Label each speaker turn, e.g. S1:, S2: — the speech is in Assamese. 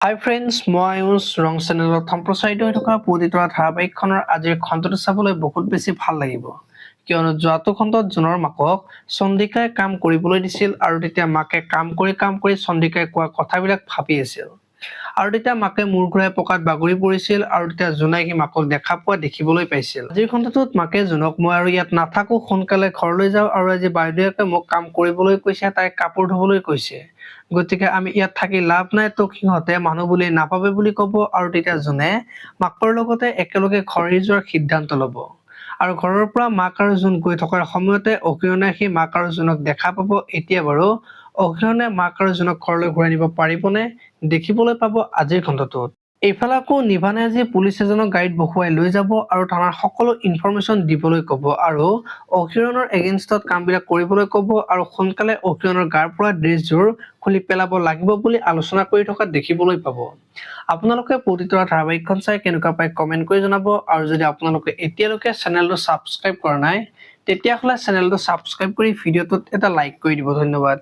S1: হাই ফ্ৰেণ্ডছ, মই আয়ুষ ৰং চেনেলত সম্প্ৰচাৰিত হৈ থকা পুৱতিতৰা ধাৰাবাহিকখনৰ আজিৰ খণ্ডটো চাবলৈ বহুত বেছি ভাল লাগিব, কিয়নো যোৱাটো খণ্ডত জুনৰ মাকক চন্দিকাই কাম কৰিবলৈ দিছিল আৰু তেতিয়া মাকে কাম কৰি চন্দিকাই কোৱা কথাবিলাক ভাবি আছিল আৰু তেতিয়া মাকে মূৰ ঘূৰাই পকাত বাগৰি পৰিছিল আৰু তেতিয়া জোনাই সি মাকক দেখা পোৱা দেখিবলৈ পাইছিল। আজিৰ খণ্ডটোত মাকে জোনক মই আৰু ইয়াত নাথাকো, সোনকালে ঘৰলৈ যাওঁ আৰু আজি বাইদেউকে মোক কাম কৰিবলৈ কৈছে, তাই কাপোৰ ধুবলৈ কৈছে, গতিকে আমি ইয়াত থাকি লাভ নাই, তোক সিহঁতে মানুহ বুলি নাপাবে বুলি ক'ব আৰু তেতিয়া জোনে মাকৰ লগতে একেলগে ঘৰ এৰি যোৱাৰ সিদ্ধান্ত ল'ব আৰু ঘৰৰ পৰা মাক আৰু জোন গৈ থকাৰ সময়তে অকিৰণে সি মাক আৰু জোনক দেখা পাব। এতিয়া বাৰু অকিৰণে মাক আৰু জোনক ঘৰলৈ ঘূৰাই নিব পাৰিবনে দেখিবলৈ পাব আজিৰ খণ্ডটোত। এইফালে আকৌ নিভানে আজি পুলিচ এজনক গাড়ীত বহুৱাই লৈ যাব আৰু থানাৰ সকলো ইনফৰমেশ্যন দিবলৈ ক'ব আৰু অকিৰণৰ এগেইনষ্টত কামবিলাক কৰিবলৈ ক'ব আৰু সোনকালে অকিৰণৰ গাৰ পৰা ড্ৰেছযোৰ খুলি পেলাব লাগিব বুলি আলোচনা কৰি থকা দেখিবলৈ পাব। আপোনালোকে পুৱতিতৰা ধাৰাবাহিকখন চাই কেনেকুৱা পায় কমেণ্ট কৰি জনাব আৰু যদি আপোনালোকে এতিয়ালৈকে চেনেলটো ছাবস্ক্ৰাইব কৰা নাই তেতিয়াহ'লে চেনেলটো ছাবস্ক্ৰাইব কৰি ভিডিঅ'টোত এটা লাইক কৰি দিব। ধন্যবাদ।